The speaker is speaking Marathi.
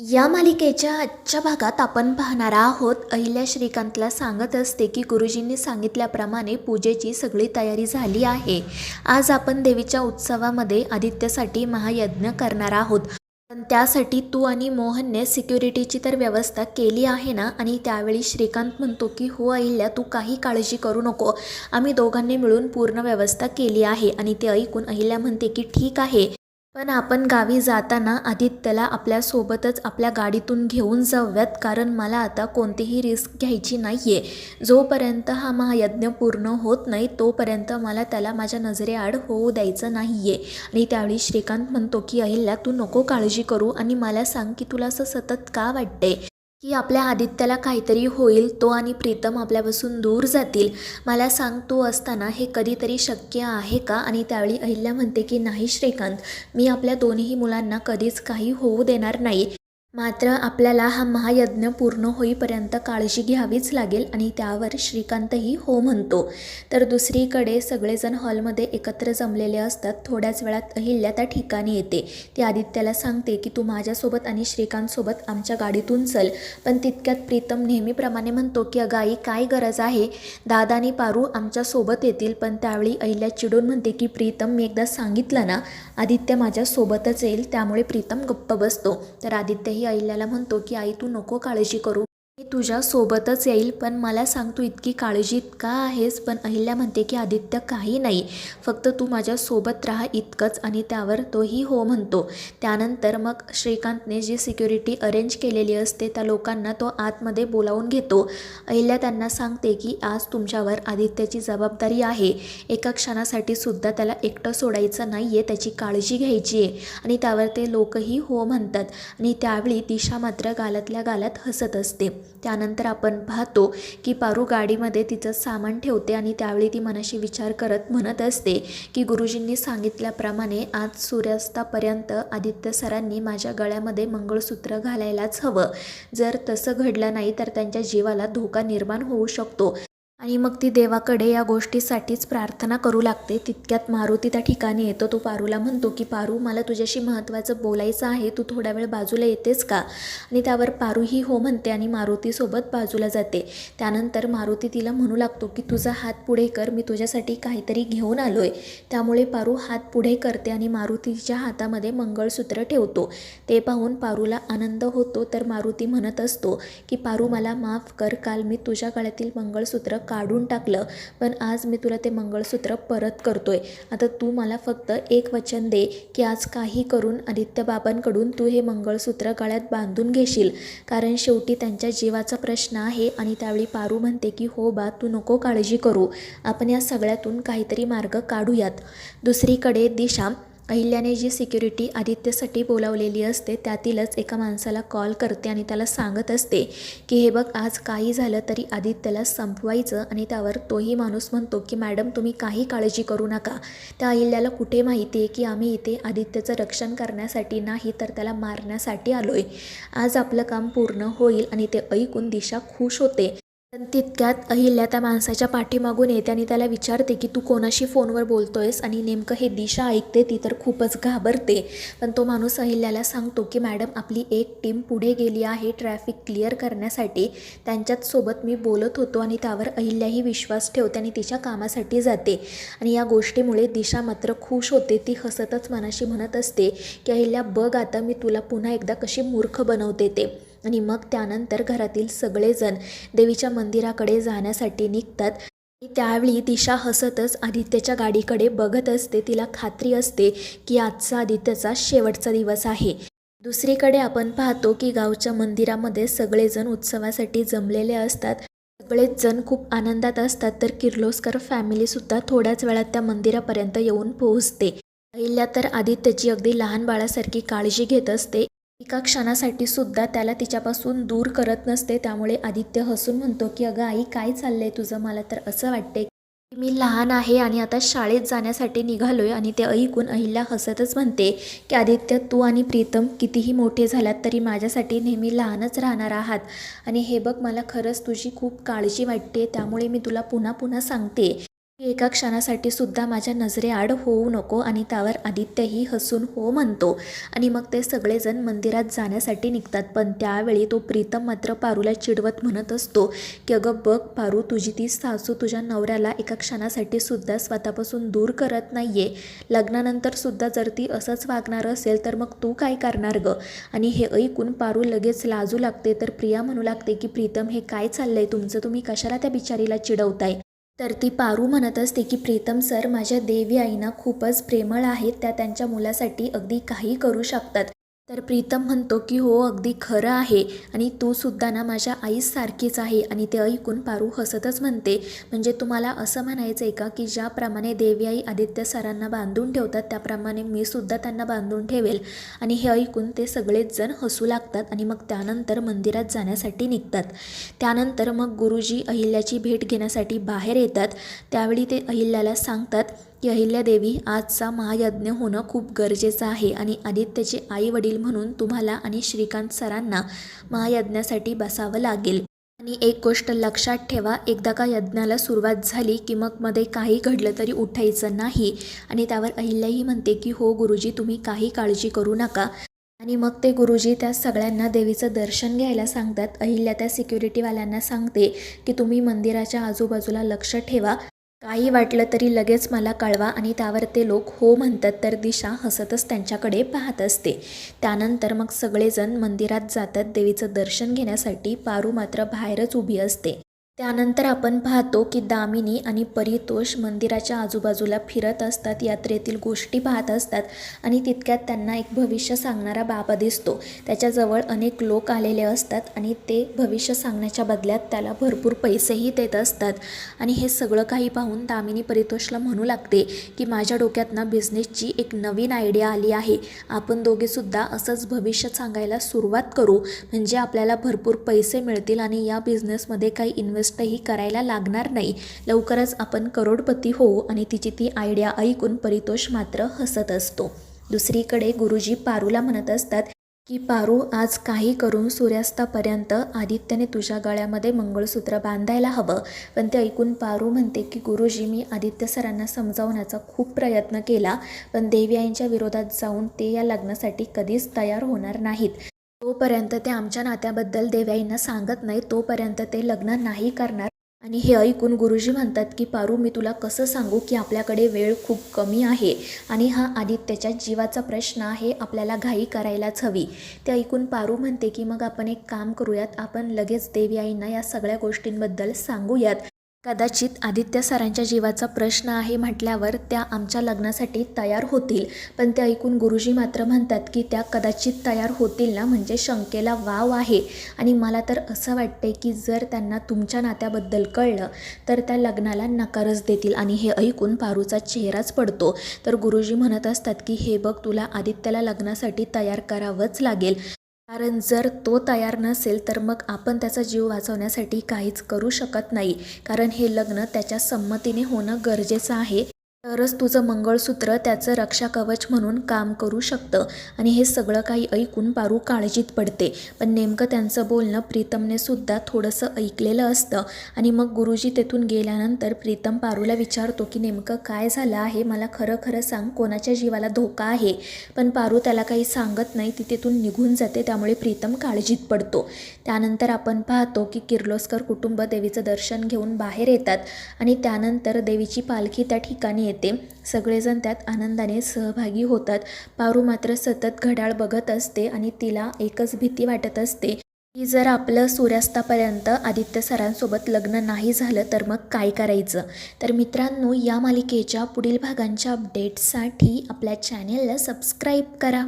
या मालिकेच्या आजच्या भागात आपण पाहणार आहोत. अहिल्या श्रीकांतला सांगत असते की गुरुजींनी सांगितल्याप्रमाणे पूजेची सगळी तयारी झाली आहे. आज आपण देवीच्या उत्सवामध्ये आदित्यसाठी महायज्ञ करणार आहोत. पण त्यासाठी तू आणि मोहनने सिक्युरिटीची तर व्यवस्था केली आहे ना? आणि त्यावेळी श्रीकांत म्हणतो की हो अहिल्या, तू काही काळजी करू नको, आम्ही दोघांनी मिळून पूर्ण व्यवस्था केली आहे. आणि ते ऐकून अहिल्या म्हणते की ठीक आहे, पण आपण गावी जाताना आदित्यला आपल्यासोबतच आपल्या गाडीतून घेऊन जाऊयात, कारण मला आता कोणतीही रिस्क घ्यायची नाही आहे. जोपर्यंत हा महायज्ञ पूर्ण होत नाही तोपर्यंत मला त्याला माझ्या नजरेआड होऊ द्यायचं नाही आहे. आणि त्यावेळी श्रीकांत म्हणतो की अहिल्या, तू नको काळजी करू आणि मला सांग की तुला असं सतत का वाटते की आपल्या आदित्याला काहीतरी होईल, तो आणि प्रीतम आपल्यापासून दूर जातील. मला सांग, तू असताना हे कधीतरी शक्य आहे का? आणि त्यावेळी अहिल्या म्हणते की नाही श्रीकांत, मी आपल्या दोन्ही मुलांना कधीच काही होऊ देणार नाही. मात्र आपल्याला हा महायज्ञ पूर्ण होईपर्यंत काळजी घ्यावीच लागेल. आणि त्यावर श्रीकांतही हो म्हणतो. तर दुसरीकडे सगळेजण हॉलमध्ये एकत्र जमलेले असतात. थोड्याच वेळात अहिल्या त्या ठिकाणी येते. ती आदित्याला सांगते की तू माझ्यासोबत आणि श्रीकांतसोबत आमच्या गाडीतून चल. पण तितक्यात प्रीतम नेहमीप्रमाणे म्हणतो की अगं आई, काय गरज आहे, दादा आणि पारू आमच्यासोबत येतील. पण त्यावेळी अहिल्या चिडून म्हणते की प्रीतम, मी एकदा सांगितलं ना, आदित्य माझ्यासोबतच येईल. त्यामुळे प्रीतम गप्प बसतो. तर आदित्यही अहिल्याला म्हणतो की आई, तू नको काळजी करू, मी तुझ्या सोबतच येईल. पण मला सांग, तू इतकी काळजीत का आहेस? पण अहिल्या म्हणते की आदित्य, काही नाही, फक्त तू माझ्या सोबत राहा इतकंच. आणि त्यावर तोही हो म्हणतो. त्यानंतर मग श्रीकांतने जी सिक्युरिटी अरेंज केलेली असते त्या लोकांना तो आतमध्ये बोलावून घेतो. अहिल्या त्यांना सांगते की आज तुमच्यावर आदित्यची जबाबदारी आहे. एका क्षणासाठी सुद्धा त्याला एकटं सोडायचं नाही आहे, त्याची काळजी घ्यायची आहे. आणि त्यावर ते लोकही हो म्हणतात. आणि त्यावेळी दिशा मात्र गालातल्या गालात हसत असते. त्यानंतर आपण पाहतो की पारू गाडीमध्ये तिचं सामान ठेवते. आणि त्यावेळी ती मनाशी विचार करत म्हणत असते की गुरुजींनी सांगितल्याप्रमाणे आज सूर्यास्तापर्यंत आदित्य सरांनी माझ्या गळ्यामध्ये मंगळसूत्र घालायलाच हवं. जर तसं घडलं नाही तर त्यांच्या जीवाला धोका निर्माण होऊ शकतो. आणि मग ती देवाकडे या गोष्टीसाठीच प्रार्थना करू लागते. तितक्यात मारुती त्या ठिकाणी येतो. तो पारूला म्हणतो की पारू, मला तुझ्याशी महत्त्वाचं बोलायचं आहे, तू थोड्या वेळ बाजूला येतेस का? आणि त्यावर पारूही हो म्हणते आणि मारुतीसोबत बाजूला जाते. त्यानंतर मारुती तिला म्हणू लागतो की तुझा हात पुढे कर, मी तुझ्यासाठी काहीतरी घेऊन आलोय. त्यामुळे पारू हात पुढे करते आणि मारुतीच्या हातामध्ये मंगळसूत्र ठेवतो. ते पाहून पारूला आनंद होतो. तर मारुती म्हणत असतो की पारू, मला माफ कर, काल मी तुझ्या गळ्यातील मंगळसूत्र काढून टाकलं, पण आज मी तुला ते मंगळसूत्र परत करतोय. आता तू मला फक्त एक वचन दे की आज काही करून आदित्य बाबांकडून तू हे मंगळसूत्र गळ्यात बांधून घेशील, कारण शेवटी त्यांच्या जीवाचा प्रश्न आहे. आणि त्यावेळी पारू म्हणते की हो बा, तू नको काळजी करू, आपण या सगळ्यातून काहीतरी मार्ग काढूयात. दुसरीकडे दिशा अहिल्याने जी सिक्युरिटी आदित्यसाठी बोलावलेली असते त्यातीलच एका माणसाला कॉल करते आणि त्याला सांगत असते की हे बघ, आज काही झालं तरी आदित्यला संपवायचं. आणि त्यावर तोही माणूस म्हणतो की मॅडम, तुम्ही काही काळजी करू नका, त्या अहिल्याला कुठे माहिती आहे की आम्ही इथे आदित्यचं रक्षण करण्यासाठी नाही तर त्याला मारण्यासाठी आलोय. आज आपलं काम पूर्ण होईल. आणि ते ऐकून दिशा खुश होते. पण तितक्यात अहिल्या त्या माणसाच्या पाठीमागून येते आणि त्याला विचारते की तू कोणाशी फोनवर बोलतोयस? आणि नेमकं हे दिशा ऐकते. ती तर खूपच घाबरते. पण तो माणूस अहिल्याला सांगतो की मॅडम, आपली एक टीम पुढे गेली आहे ट्रॅफिक क्लिअर करण्यासाठी, त्यांच्याच सोबत मी बोलत होतो. आणि त्यावर अहिल्याही विश्वास ठेवते आणि तिच्या कामासाठी जाते. आणि या गोष्टीमुळे दिशा मात्र खुश होते. ती हसतच मनाशी म्हणत असते की अहिल्या, बघ आता मी तुला पुन्हा एकदा कशी मूर्ख बनवते ते. आणि मग त्यानंतर घरातील सगळेजण देवीच्या मंदिराकडे जाण्यासाठी निघतात. त्यावेळी दिशा हसतच आदित्यच्या गाडीकडे बघत असते. तिला खात्री असते की आजचा आदित्यचा शेवटचा दिवस आहे. दुसरीकडे आपण पाहतो की गावच्या मंदिरामध्ये सगळेजण उत्सवासाठी जमलेले असतात. सगळेच जण खूप आनंदात असतात. तर किर्लोस्कर फॅमिलीसुद्धा थोड्याच वेळात त्या मंदिरापर्यंत येऊन पोहोचते. अहिल्या तर आदित्यची अगदी लहान बाळासारखी काळजी घेत असते. एका क्षणासाठी सुद्धा त्याला तिच्यापासून दूर करत नसते. त्यामुळे आदित्य हसून म्हणतो की अगं आई, काय चाललंय तुझं? मला तर असं वाटते की मी लहान आहे आणि आता शाळेत जाण्यासाठी निघालोय. आणि ते ऐकून अहिल्या हसतच म्हणते की आदित्य, तू आणि प्रीतम कितीही मोठे झालात तरी माझ्यासाठी नेहमी लहानच राहणार आहात. आणि हे बघ, मला खरंच तुझी खूप काळजी वाटते. त्यामुळे मी तुला पुन्हा पुन्हा सांगते एका क्षणासाठी सुद्धा माझ्या नजरेआड होऊ नको. आणि त्यावर आदित्यही हसून हो म्हणतो आणि मग ते सगळेजण मंदिरात जाण्यासाठी निघतात. पण त्यावेळी तो प्रीतम मात्र पारूला चिडवत म्हणत असतो की अगं बघ पारू, तुझी ती सासू तुझ्या नवऱ्याला एका क्षणासाठी सुद्धा स्वतःपासून दूर करत नाहीये. लग्नानंतर सुद्धा जर ती असंच वागणार असेल तर मग तू काय करणार गं? आणि हे ऐकून पारू लगेच लाजू लागते. तर प्रिया म्हणू लागते की प्रीतम, हे काय चाललंय तुमचं? तुम्ही कशाला त्या बिचारीला चिडवताय? तर ती पारू म्हणत असते की प्रीतम सर, माझ्या देवी आईना खूपच प्रेमळ आहेत, त्या त्यांच्या मुलासाठी अगदी काही करू शकतात. तर प्रीतम म्हणतो की हो, अगदी खरं आहे आणि तू सुद्धा ना माझ्या आईसारखीच आहे. आणि ते ऐकून पारू हसतच म्हणते, म्हणजे तुम्हाला असं म्हणायचं आहे का की ज्याप्रमाणे देवी आई आदित्य सरांना बांधून ठेवतात त्याप्रमाणे मी सुद्धा त्यांना बांधून ठेवेल? आणि हे ऐकून ते सगळेच जण हसू लागतात आणि मग त्यानंतर मंदिरात जाण्यासाठी निघतात. त्यानंतर मग गुरुजी अहिल्याची भेट घेण्यासाठी बाहेर येतात. त्यावेळी ते अहिल्याला सांगतात की अहिल्यादेवी, आजचा महायज्ञ होणं खूप गरजेचं आहे आणि आदित्यचे आई वडील म्हणून तुम्हाला आणि श्रीकांत सरांना महायज्ञासाठी बसावं लागेल. आणि एक गोष्ट लक्षात ठेवा, एकदा का यज्ञाला सुरुवात झाली की मग मध्ये काही घडलं तरी उठायचं नाही. आणि त्यावर अहिल्याही म्हणते की हो गुरुजी, तुम्ही काही काळजी करू नका. आणि मग ते गुरुजी त्या सगळ्यांना देवीचं दर्शन घ्यायला सांगतात. अहिल्या त्या सिक्युरिटीवाल्यांना सांगते की तुम्ही मंदिराच्या आजूबाजूला लक्ष ठेवा, काही वाटलं तरी लगेच मला कळवा. आणि त्यावर ते लोक हो म्हणतात. तर दिशा हसतच त्यांच्याकडे पाहत असते. त्यानंतर मग सगळेजण मंदिरात जातात देवीचं दर्शन घेण्यासाठी. पारू मात्र बाहेरच उभी असते. त्यानंतर आपण पाहतो की दामिनी आणि परितोष मंदिराच्या आजूबाजूला फिरत असतात, यात्रेतील गोष्टी पाहत असतात. आणि तितक्यात त्यांना एक भविष्य सांगणारा बाबा दिसतो. त्याच्याजवळ अनेक लोक आलेले असतात आणि ते भविष्य सांगण्याच्या बदल्यात त्याला भरपूर पैसेही देत असतात. आणि हे सगळं काही पाहून दामिनी परितोषला म्हणू लागते की माझ्या डोक्यात ना बिझनेसची एक नवीन आयडिया आली आहे. आपण दोघेसुद्धा असंच भविष्य सांगायला सुरुवात करू, म्हणजे आपल्याला भरपूर पैसे मिळतील आणि या बिझनेसमध्ये काही इन्व्हेस्टही करायला लागणार नाही. लवकरच आपण करोडपती होऊ. आणि तिची ती आयडिया ऐकून परितोष मात्र हसत असतो. दुसरीकडे गुरुजी पारूला म्हणत असतात की पारू, आज काही करून सूर्यास्तापर्यंत आदित्यने तुझ्या गळ्यामध्ये मंगळसूत्र बांधायला हवं. पण ते ऐकून पारू म्हणते की गुरुजी, मी आदित्य सरांना समजावण्याचा खूप प्रयत्न केला, पण देवी आईंच्या विरोधात जाऊन ते या लग्नासाठी कधीच तयार होणार नाहीत. तोपर्यंत ते आमच्या नात्याबद्दल देवी आईंना सांगत नाही, तोपर्यंत ते लग्न नाही करणार. आणि हे ऐकून गुरुजी म्हणतात की पारू, मी तुला कसं सांगू की आपल्याकडे वेळ खूप कमी आहे आणि हा आदित्यच्या जीवाचा प्रश्न आहे, आपल्याला घाई करायलाच हवी. ते ऐकून पारू म्हणते की मग आपण एक काम करूयात, आपण लगेच देवी आईंना या सगळ्या गोष्टींबद्दल सांगूयात. कदाचित आदित्य सरांच्या जीवाचा प्रश्न आहे म्हटल्यावर त्या आमच्या लग्नासाठी तयार होतील. पण ते ऐकून गुरुजी मात्र म्हणतात की त्या कदाचित तयार होतील ना, म्हणजे शंकेला वाव आहे. आणि मला तर असं वाटतंय की जर त्यांना तुमच्या नात्याबद्दल कळलं तर त्या लग्नाला नकारच देतील. आणि हे ऐकून पारूचा चेहराच पडतो. तर गुरुजी म्हणत असतात की हे बघ, तुला आदित्यला लग्नासाठी तयार करावंच लागेल, कारण जर तो तयार नसेल तर मग आपण त्याचा जीव वाचवण्यासाठी काहीच करू शकत नाही. कारण हे लग्न त्याच्या संमतीने होणं गरजेचं आहे, तरच तुझं मंगळसूत्र त्याचं रक्षा कवच म्हणून काम करू शकतं. आणि हे सगळं काही ऐकून पारू काळजीत पडते. पण नेमकं त्यांचं बोलणं प्रीतमने सुद्धा थोडंसं ऐकलेलं असतं. आणि मग गुरुजी तेथून गेल्यानंतर प्रीतम पारूला विचारतो की नेमकं काय झालं आहे, मला खरं खरं सांग, कोणाच्या जीवाला धोका आहे? पण पारू त्याला काही सांगत नाही, ती तेथून निघून जाते. त्यामुळे प्रीतम काळजीत पडतो. त्यानंतर आपण पाहतो की किर्लोस्कर कुटुंब देवीचं दर्शन घेऊन बाहेर येतात. आणि त्यानंतर देवीची पालखी त्या ठिकाणी येते. सगळेजण त्यात आनंदाने सहभागी होतात. पारू मात्र सतत घड्याळ बघत असते आणि तिला एकच भीती वाटत असते की जर आपलं सूर्यास्तापर्यंत आदित्य सरांसोबत लग्न नाही झालं तर मग काय करायचं. तर मित्रांनो, या मालिकेच्या पुढील भागांच्या अपडेट्ससाठी आपल्या चॅनेलला सबस्क्राईब करा.